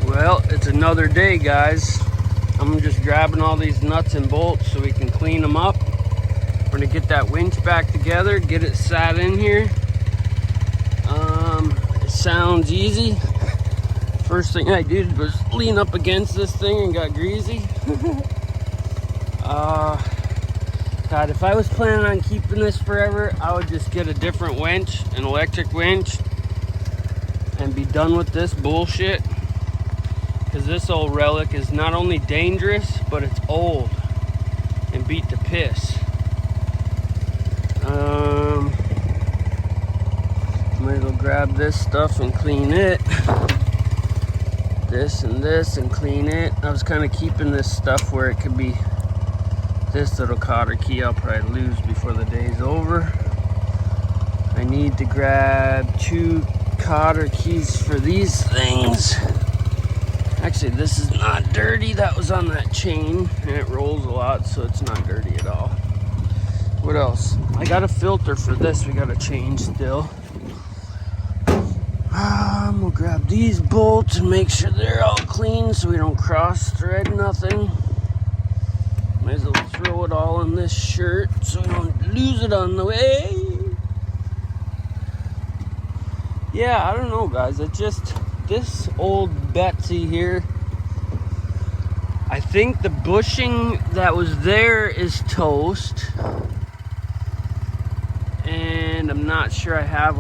Well, it's another day, guys. I'm just grabbing all these nuts and bolts so we can clean them up. We're gonna get that winch back together, get it sat in here. It sounds easy. First thing I did was lean up against this thing and got greasy. God, if I was planning on keeping this forever, I would just get a different winch, an electric winch, and be done with this bullshit. Because this old relic is not only dangerous, but it's old and beat to piss. Might as well grab this stuff and clean it. This and clean it. I was kind of keeping this stuff where it could be this little cotter key. I'll probably lose before the day's over. I need to grab 2 cotter keys for these things. Actually, this is not dirty. That was on that chain, and it rolls a lot, so it's not dirty at all. What else? I got a filter for this we gotta change still. We'll grab these bolts and make sure they're all clean so we don't cross-thread nothing. Might as well throw it all in this shirt so we don't lose it on the way. Yeah, I don't know, guys. It just... this old Betsy here, I think the bushing that was there is toast, and I'm not sure I have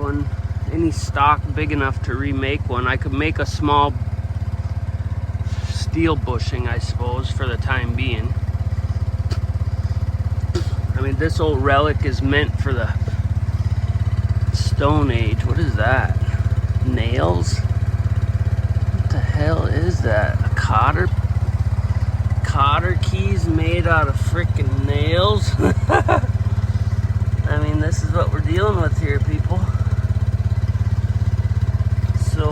any stock big enough to remake one. I could make a small steel bushing, I suppose, for the time being. I mean, this old relic is meant for the Stone Age. What is that? Nails? What the hell is that? A cotter keys made out of freaking nails? I mean, this is what we're dealing with here, people. So,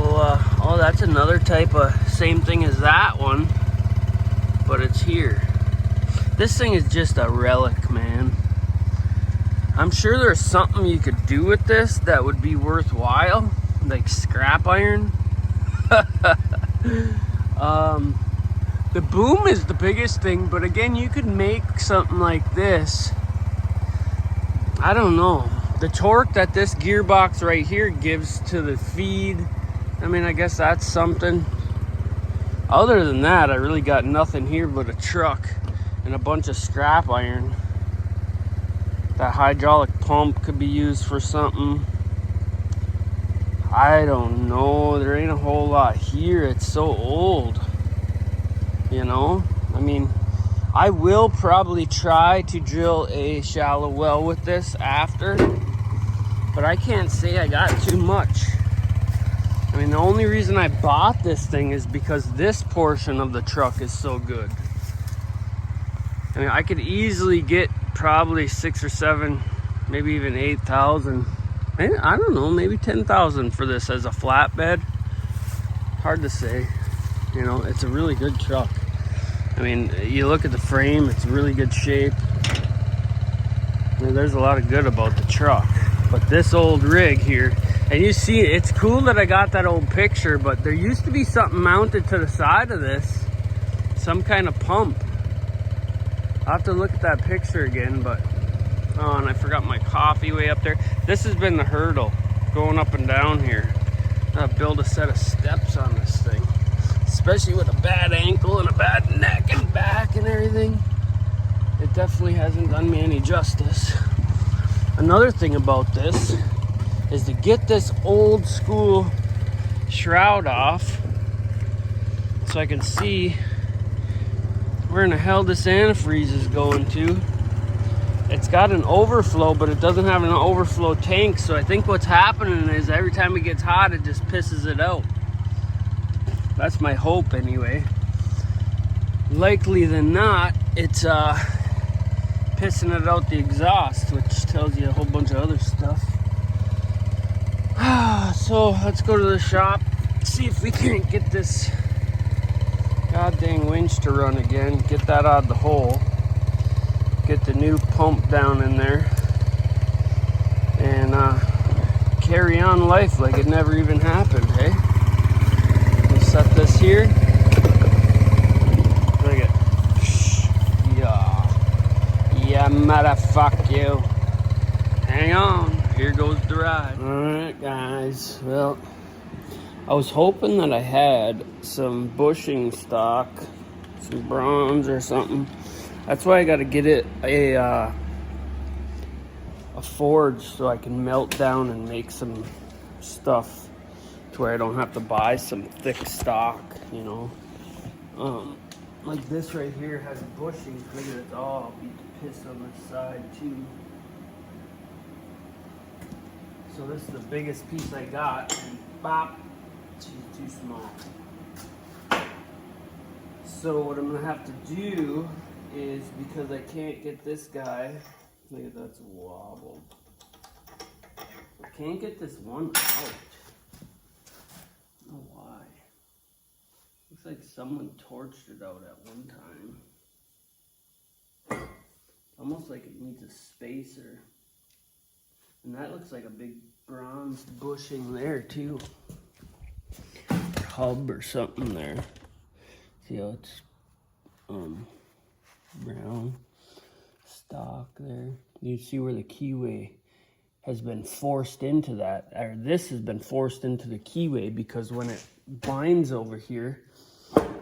oh, that's another type of same thing as that one, but it's here. This thing is just a relic, man. I'm sure there's something you could do with this that would be worthwhile, like scrap iron. The boom is the biggest thing, but again, you could make something like this. I don't know. The torque that this gearbox right here gives to the feed, I mean, I guess that's something. Other than that, I really got nothing here but a truck and a bunch of scrap iron. That hydraulic pump could be used for something. I don't know. There ain't a whole lot here. It's so old. You know? I mean, I will probably try to drill a shallow well with this after, but I can't say I got too much. I mean, the only reason I bought this thing is because this portion of the truck is so good. I mean, I could easily get probably 6 or 7, maybe even 8,000. I don't know, maybe 10,000 for this as a flatbed. Hard to say. You know, it's a really good truck. I mean, you look at the frame, it's really good shape. I mean, there's a lot of good about the truck. But this old rig here, and you see, it's cool that I got that old picture, but there used to be something mounted to the side of this. Some kind of pump. I'll have to look at that picture again, but... oh, and I forgot my coffee way up there. This has been the hurdle, going up and down here. I'll build a set of steps on this thing. Especially with a bad ankle and a bad neck and back and everything. It definitely hasn't done me any justice. Another thing about this is to get this old school shroud off so I can see where in the hell this antifreeze is going to. It's got an overflow, but it doesn't have an overflow tank, so I think what's happening is every time it gets hot, it just pisses it out. That's my hope anyway. Likely than not, it's pissing it out the exhaust, which tells you a whole bunch of other stuff. So let's go to the shop, see if we can get this god dang winch to run again, get that out of the hole, get the new pump down in there, and carry on life like it never even happened, hey? We'll set this here. Motherfuck you. Hang on, here goes the ride. Alright guys, well, I was hoping that I had some bushing stock, some bronze or something. That's why I gotta get it a forge so I can melt down and make some stuff to where I don't have to buy some thick stock, you know. Like this right here has bushing. Look at it. Oh, I'll beat the piss on this side too. So this is the biggest piece I got, and bop, she's too small. So what I'm gonna have to do is, because I can't get this guy, look at that's wobbled. I can't get this one out. I don't know why. Looks like someone torched it out at one time. Almost like it needs a spacer. And that looks like a big bronze bushing there too. Hub or something there. See how it's brown stock there. You see where the keyway has been forced into that, or this has been forced into the keyway, because when it binds over here,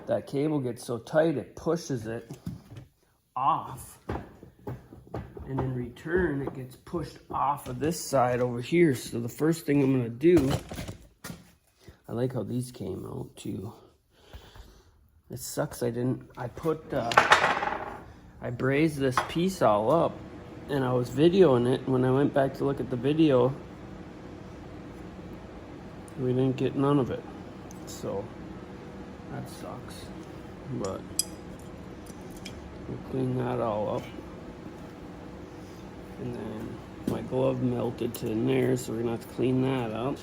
that cable gets so tight it pushes it off, and in return it gets pushed off of this side over here. So the first thing I'm gonna do, I like how these came out too. It sucks I brazed this piece all up, and I was videoing it. When I went back to look at the video, we didn't get none of it, so that sucks. But we'll clean that all up. And then my glove melted to in there, so we're gonna have to clean that up.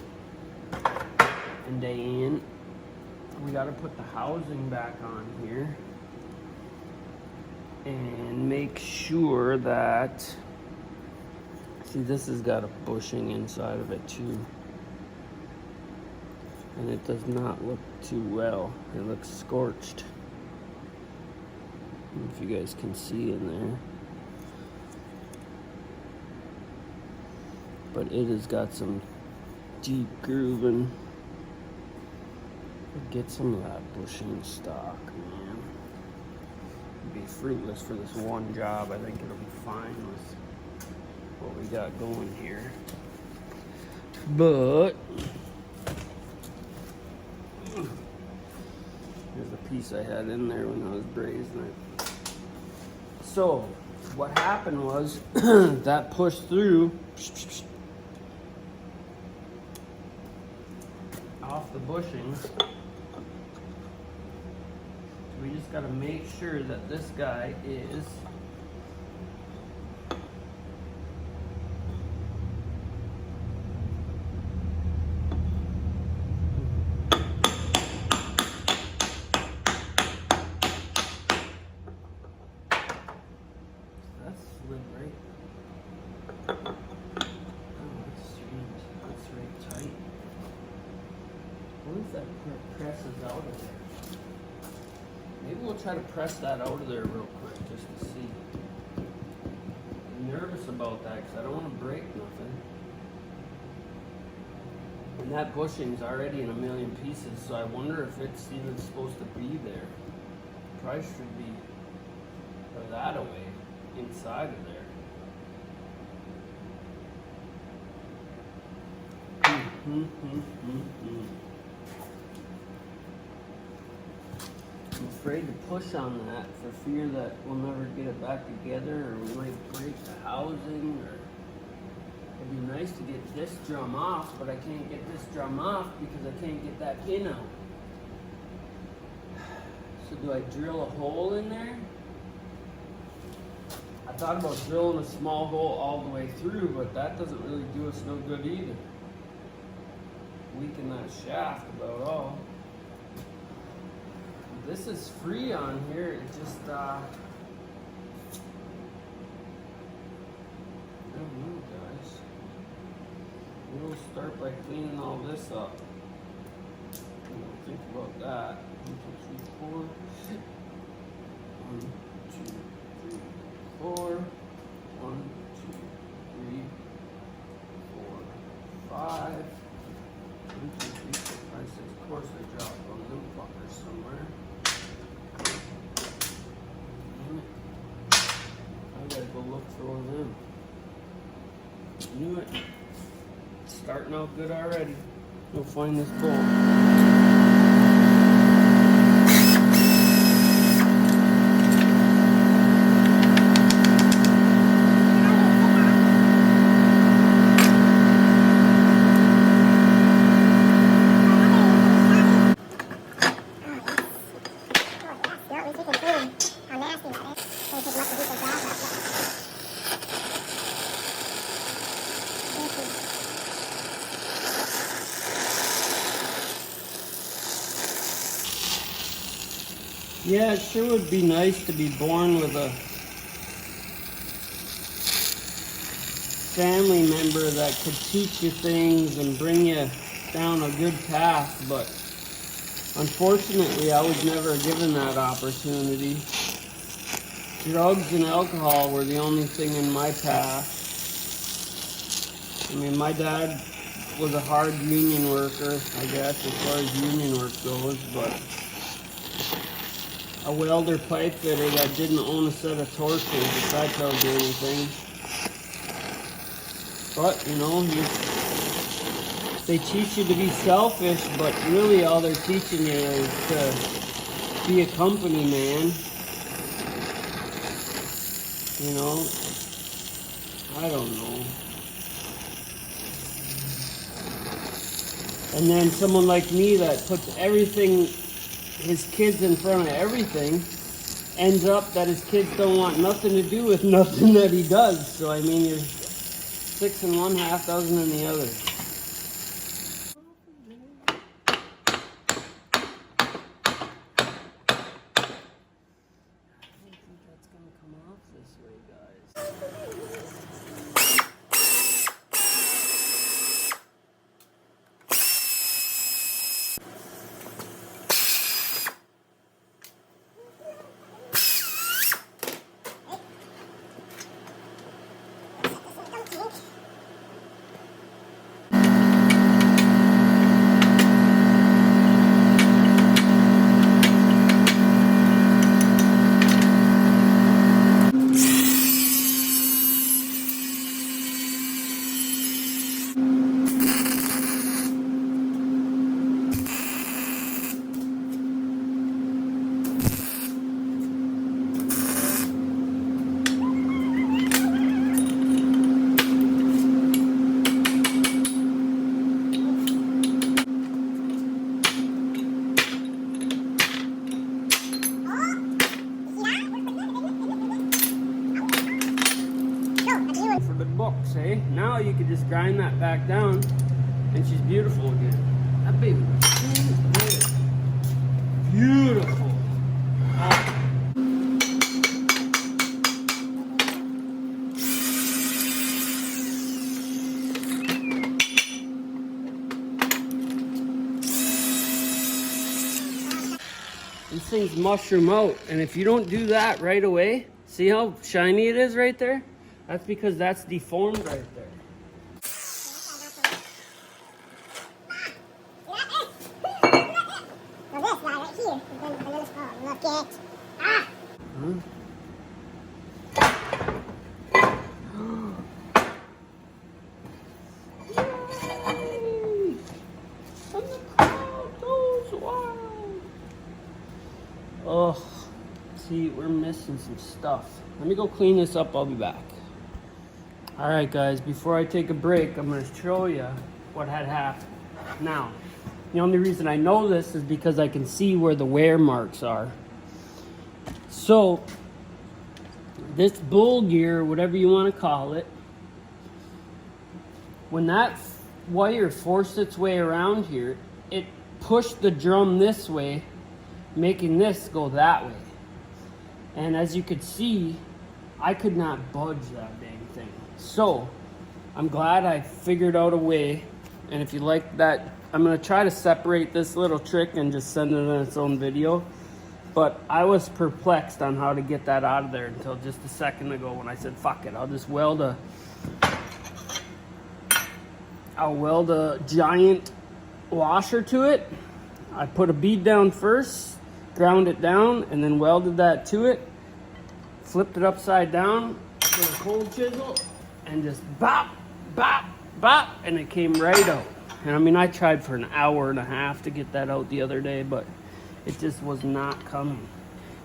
And then we gotta put the housing back on here and make sure that, see, this has got a bushing inside of it too, and it does not look too well. It looks scorched. I don't know if you guys can see in there, but it has got some deep grooving. Get some of that bushing stock, man. It'd be fruitless for this one job. I think it'll be fine with what we got going here. But there's a piece I had in there when I was brazing it. So what happened was that pushed through off the bushings. We just got to make sure that this guy is that's slid right. Oh, that's sweet. That's right tight. What if that presses out of there? Maybe we'll try to press that out of there real quick just to see. I'm nervous about that because I don't want to break nothing. And that bushing's already in a million pieces, so I wonder if it's even supposed to be there. Probably should be that away, inside of there. I'm afraid to push on that for fear that we'll never get it back together, or we might break the housing, or it'd be nice to get this drum off, but I can't get this drum off because I can't get that pin out. So do I drill a hole in there? I thought about drilling a small hole all the way through, but that doesn't really do us no good either. Weaken that shaft about all. This is free on here. It just I don't know, guys. We'll start by cleaning all this up. Think about that. 1, 2, 3, 4. 1, 2, 3, 4. course I dropped one of them fuckers somewhere. Damn it. I gotta go look for one of them. Knew it. It's starting out good already. Go find this bolt. Yeah, it sure would be nice to be born with a family member that could teach you things and bring you down a good path, but unfortunately I was never given that opportunity. Drugs and alcohol were the only thing in my path. I mean, my dad was a hard union worker, I guess, as far as union work goes, but a welder pipe fitter that didn't own a set of torches, if that tells you anything. But, you know, they teach you to be selfish, but really all they're teaching you is to be a company man. You know, I don't know. And then someone like me that puts everything, his kids in front of everything, ends up that his kids don't want nothing to do with nothing that he does. So I mean, you're 6 in one, half dozen in the other. I don't think that's gonna come off this way, guys. For the books, eh? Now you could just grind that back down and she's beautiful again. That baby was beautiful. Oh. These things mushroom out, and if you don't do that right away, see how shiny it is right there? That's because that's deformed right there. Oh, see, we're missing some stuff. Let me go clean this up, I'll be back. All right, guys, before I take a break, I'm gonna show you what had happened. Now, the only reason I know this is because I can see where the wear marks are. So, this bull gear, whatever you wanna call it, when that wire forced its way around here, it pushed the drum this way, making this go that way. And as you could see, I could not budge that dang thing. So, I'm glad I figured out a way. And if you like that, I'm gonna try to separate this little trick and just send it in its own video. But I was perplexed on how to get that out of there until just a second ago when I said, fuck it, I'll just weld a giant washer to it I put a bead down first, ground it down, and then welded that to it. Flipped it upside down with a cold chisel, and just bop, bop, bop, and it came right out. And I mean, I tried for an hour and a half to get that out the other day, but it just was not coming.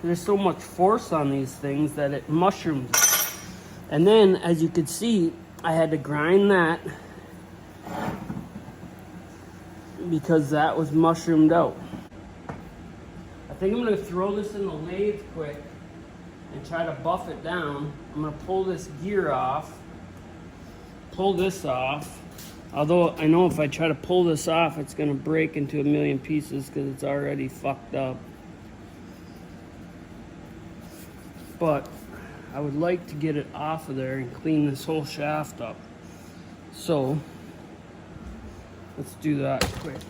There's so much force on these things that it mushrooms. And then, as you could see, I had to grind that because that was mushroomed out. I think I'm gonna throw this in the lathe quick and try to buff it down. I'm gonna pull this gear off, pull this off. Although I know if I try to pull this off, it's gonna break into a million pieces because it's already fucked up. But I would like to get it off of there and clean this whole shaft up. So let's do that quick.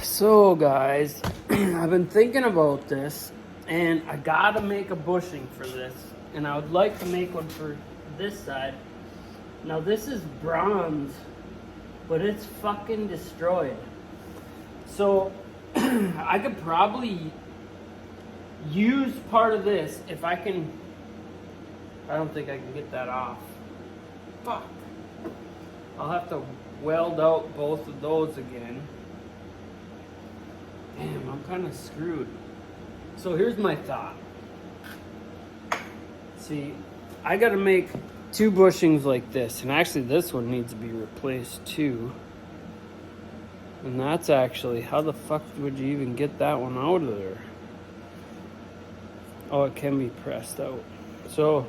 So guys, I've been thinking about this, and I gotta make a bushing for this, and I would like to make one for this side. Now this is bronze, but it's fucking destroyed. So I could probably use part of this if I can. I don't think I can get that off. Fuck. I'll have to weld out both of those again. Damn, I'm kind of screwed. So here's my thought. See, I gotta make 2 bushings like this, and actually this one needs to be replaced too. And that's actually, how the fuck would you even get that one out of there? Oh, it can be pressed out. So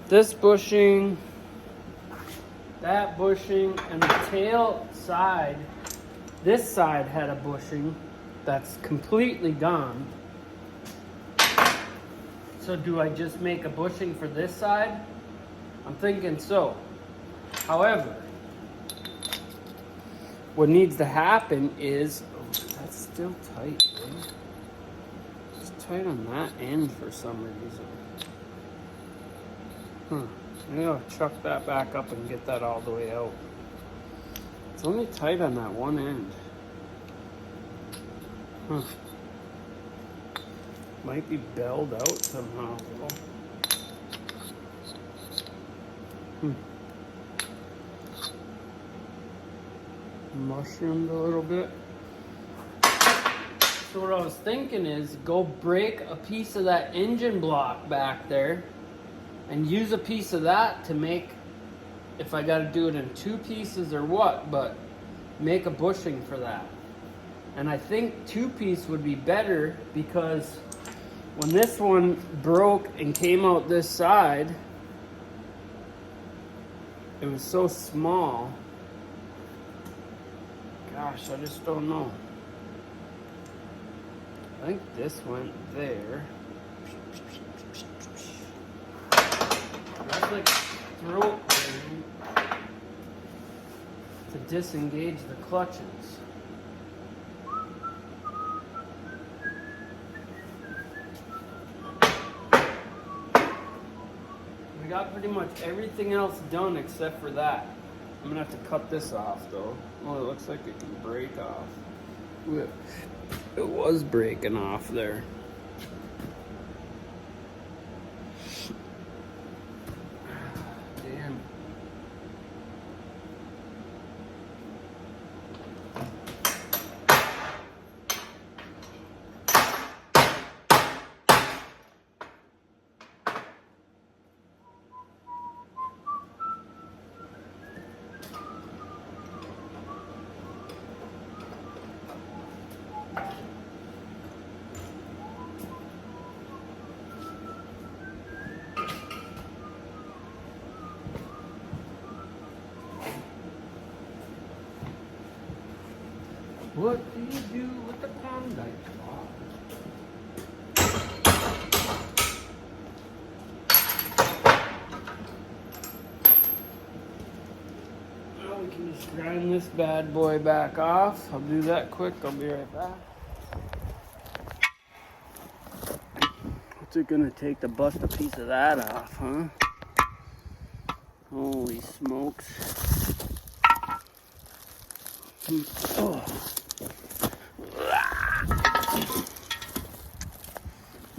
this bushing, that bushing, and the tail side. This side had a bushing that's completely gone. So do I just make a bushing for this side? I'm thinking so. However, what needs to happen is, oh, that's still tight, dude. It's tight on that end for some reason. Maybe I'll chuck that back up and get that all the way out. It's only tight on that one end. Might be belled out somehow, though. Mushroomed a little bit. So what I was thinking is go break a piece of that engine block back there and use a piece of that to make, if I got to do it in 2 pieces or what, but make a bushing for that. And I think 2-piece would be better because when this one broke and came out this side, it was so small. Gosh, I just don't know. I think this went there. That's like throat thing to disengage the clutches. We got pretty much everything else done except for that. I'm gonna have to cut this off though. Oh, it looks like it can break off. It was breaking off there. Damn. What do you do with the Klondike bar? Well, we can just grind this bad boy back off. I'll do that quick. I'll be right back. What's it gonna take to bust a piece of that off, huh? Holy smokes. Oh.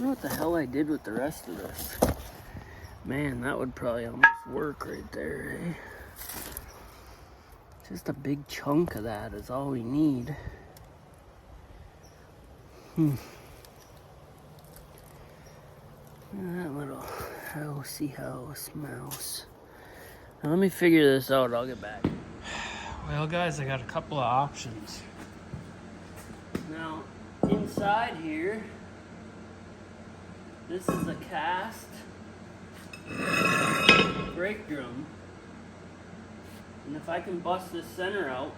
I don't know what the hell I did with the rest of this. Man, that would probably almost work right there, eh? Just a big chunk of that is all we need. That little housey house mouse. Now let me figure this out, I'll get back. Well guys, I got a couple of options. Now, inside here, this is a cast brake drum. And if I can bust this center out,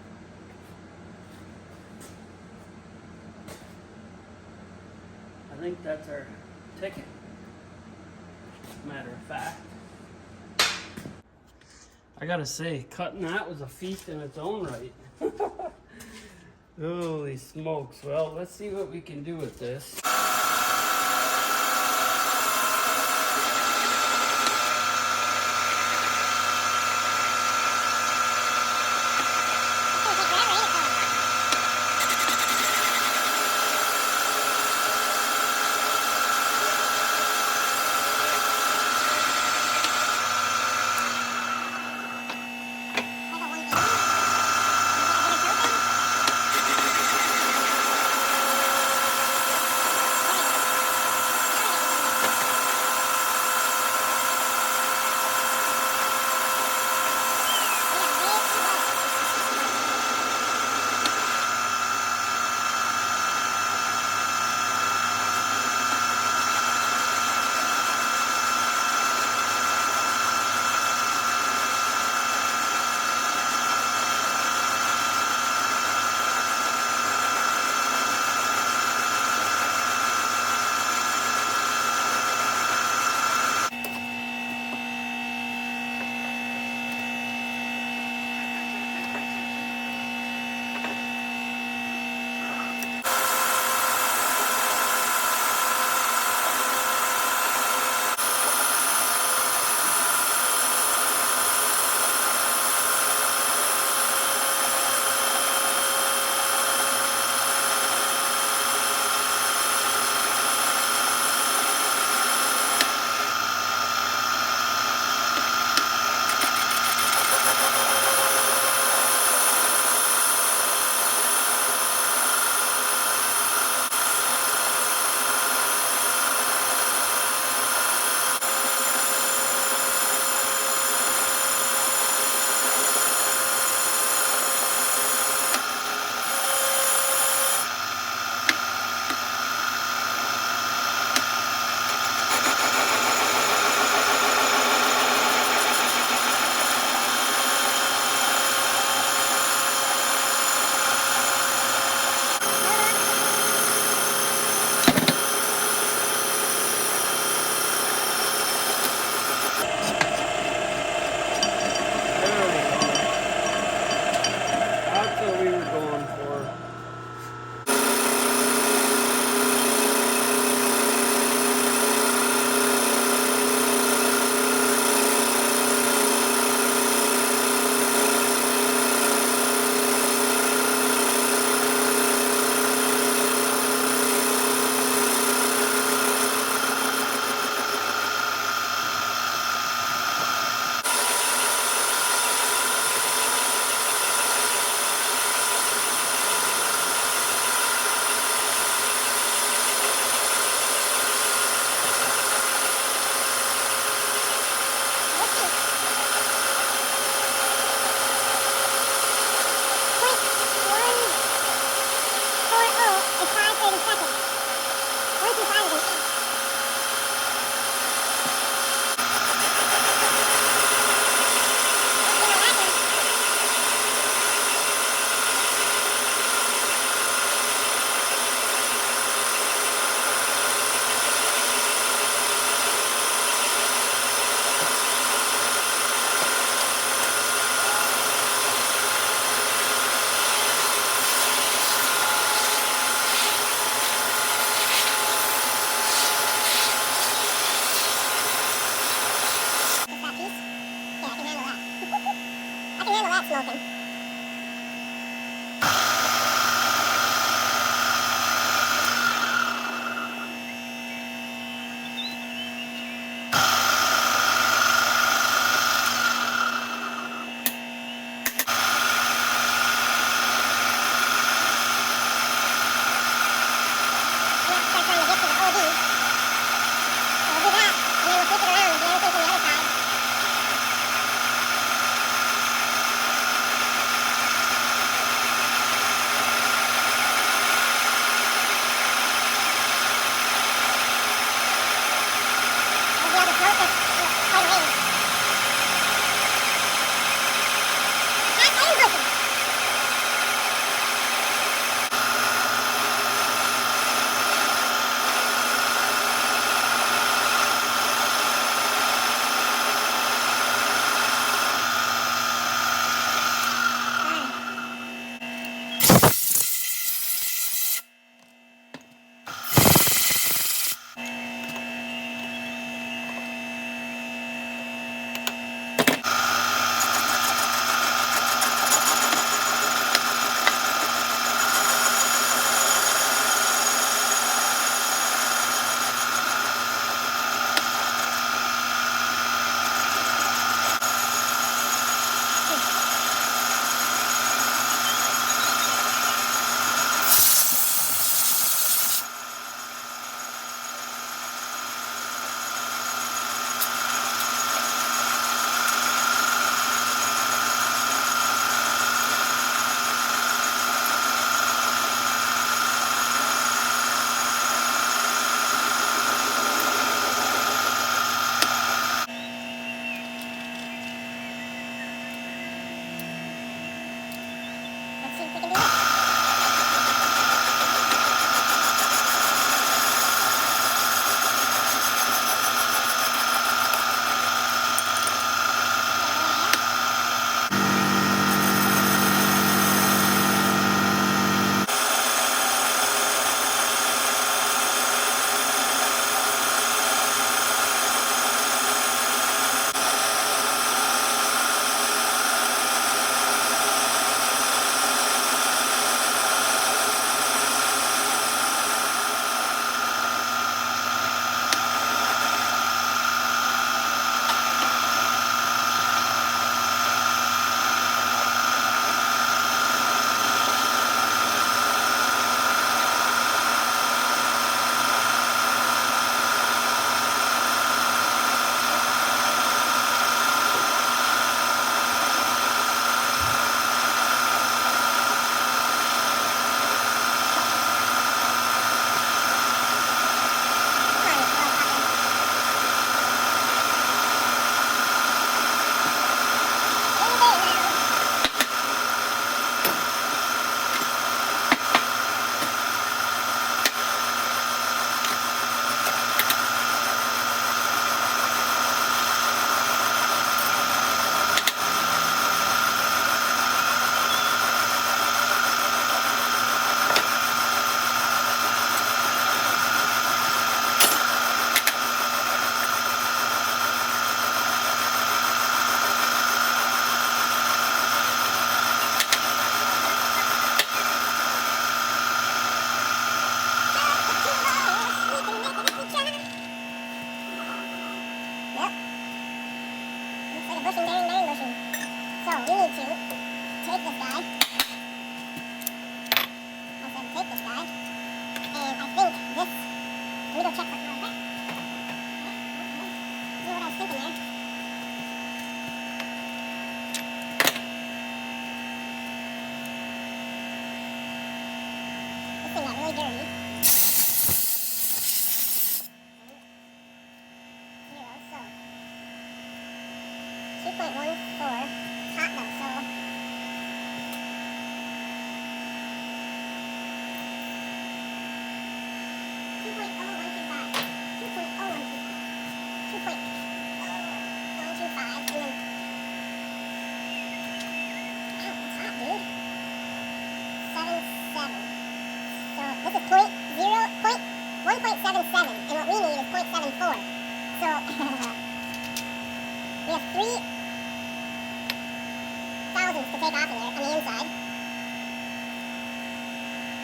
I think that's our ticket. Matter of fact. I gotta say, cutting that was a feat in its own right. Holy smokes. Well, let's see what we can do with this. that smoking. to take off in here on the inside.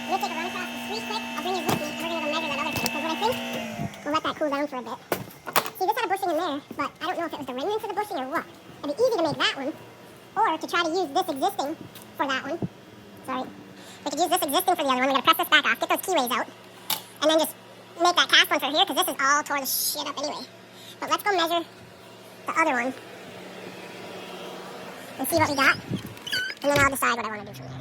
I'm going to take a run across the street quick. I'll bring you with me, and we're going to go measure that other thing. Because what I think, we'll let that cool down for a bit. See, this had a bushing in there, but I don't know if it was the remnants of the bushing or what. It'd be easy to make that one, or to try to use this existing for that one. Sorry. We could use this existing for the other one. We're going to press this back off, get those keyways out, and then just make that cast one for here, because this is all tore the shit up anyway. But let's go measure the other one and see what we got, and then I'll decide what I want to do from there.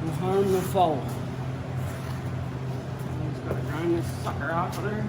No harm, no foul. Just gotta grind this sucker off of there.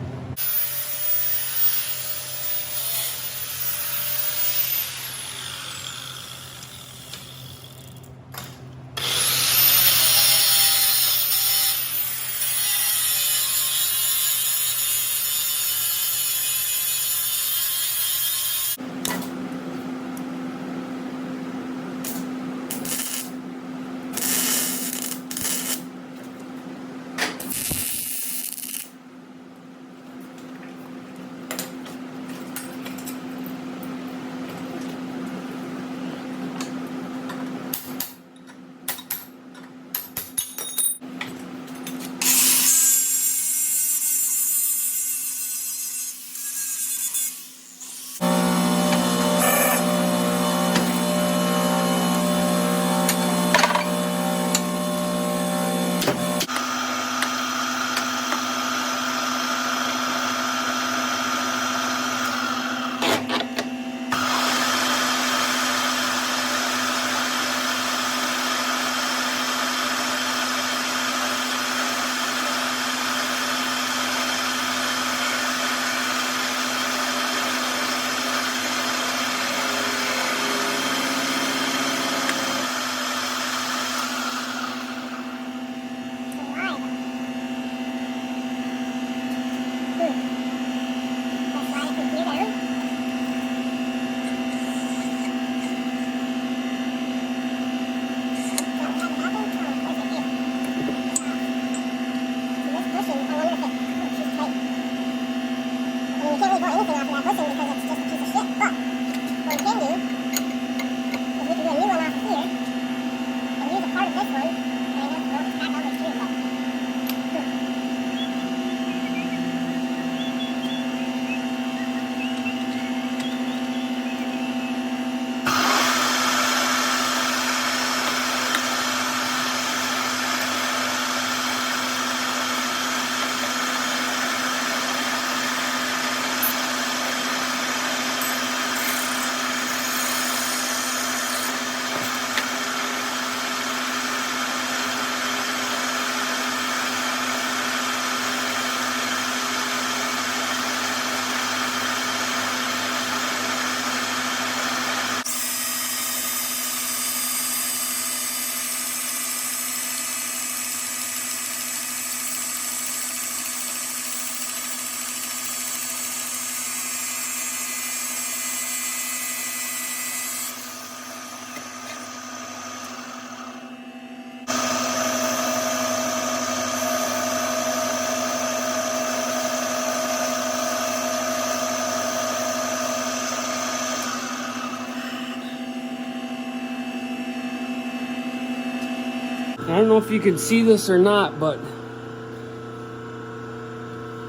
I don't know if you can see this or not, but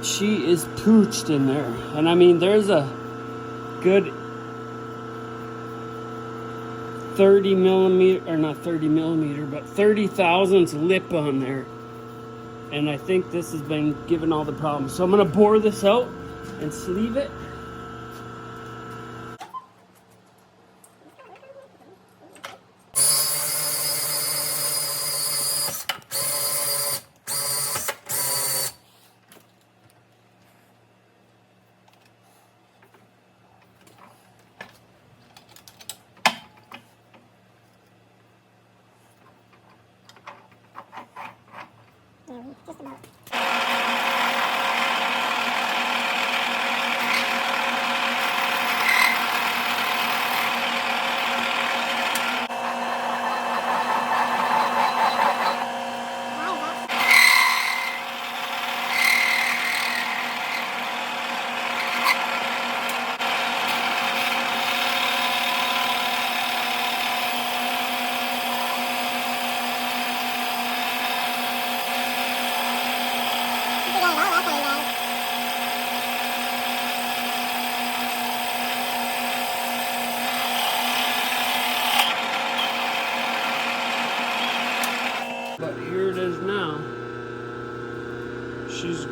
she is pooched in there. And I mean, there's a good 30 millimeter, or not 30 millimeter, but 30 thousandths lip on there. And I think this has been giving all the problems. So I'm gonna bore this out and sleeve it.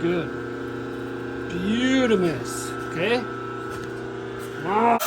good. Beautimous. Okay? Now.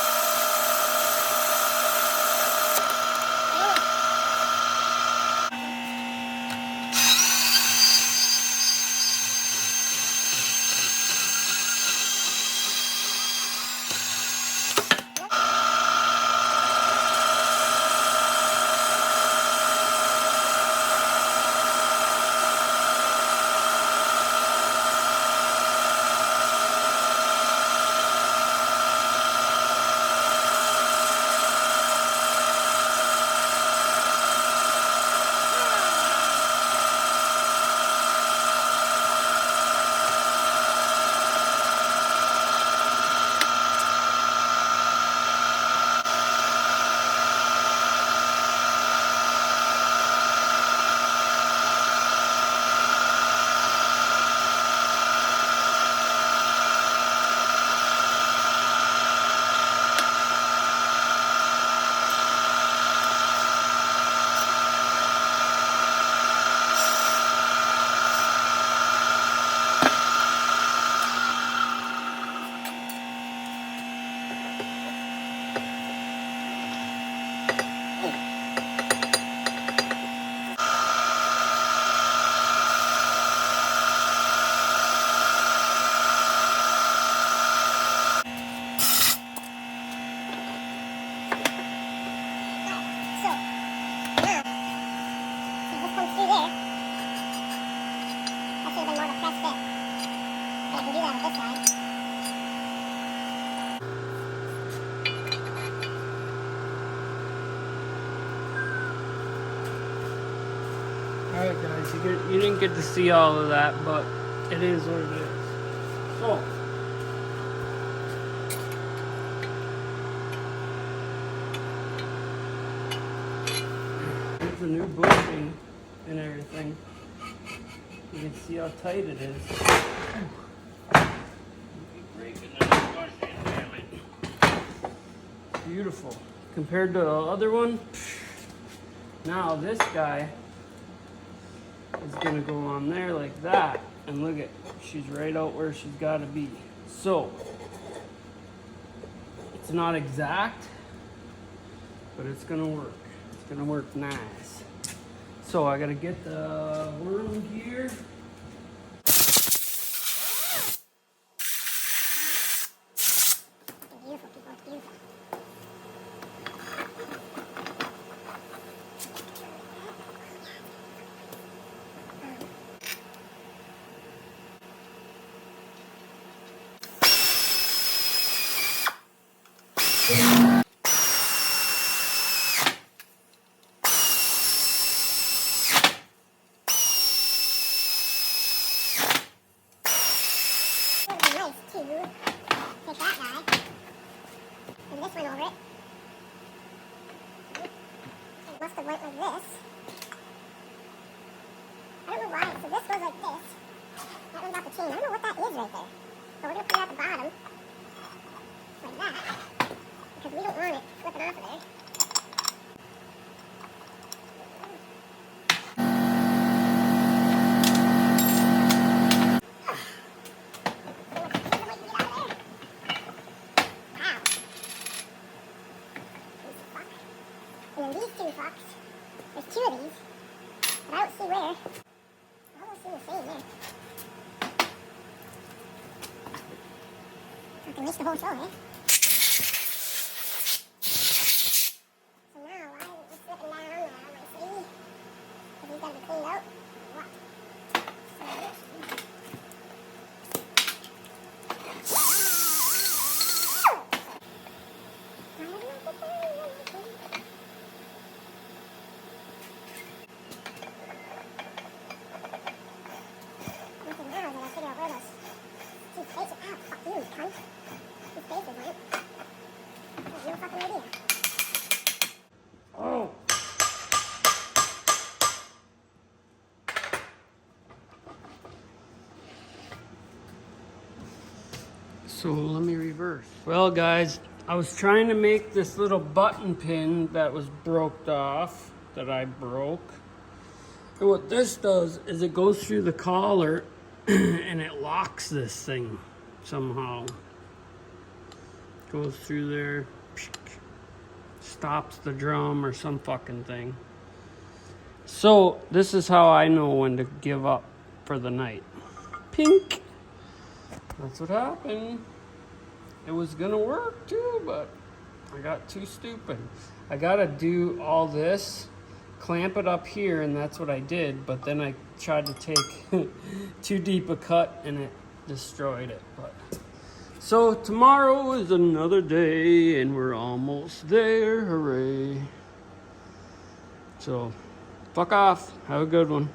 Alright guys, you didn't get to see all of that, but it is what it is. So, there's the new bushing and everything. You can see how tight it is. Breaking that bushing, damn it. Beautiful. Compared to the other one, now this guy is gonna go on there like that, and look at, she's right out where she's got to be. So it's not exact, but it's gonna work. It's gonna work nice. So I gotta get the worm gear. Beautiful, people. It's beautiful. Take that guy, and this went over it. It must have went like this. I don't know why, so this goes like this. That one's off the chain. I don't know what that is right there. So we're going to put it at the bottom, like that, because we don't want it slipping off of there. And then these two fucks, there's two of these, but I don't see where. I almost see the same there. I can reach the whole show, eh? So now, why isn't this slipping down there? I want to see. If he's got to be cleaned out, or what? Oh! So let me reverse. Well guys, I was trying to make this little button pin that was broke off, that I broke. And what this does is it goes through the collar and it locks this thing somehow. Goes through there, stops the drum or some fucking thing. So this is how I know when to give up for the night. Pink. That's what happened. It was gonna work too, but I got too stupid. I gotta do all this, clamp it up here, and that's what I did, but then I tried to take too deep a cut and it destroyed it. But so tomorrow is another day and we're almost there. Hooray. So fuck off. Have a good one.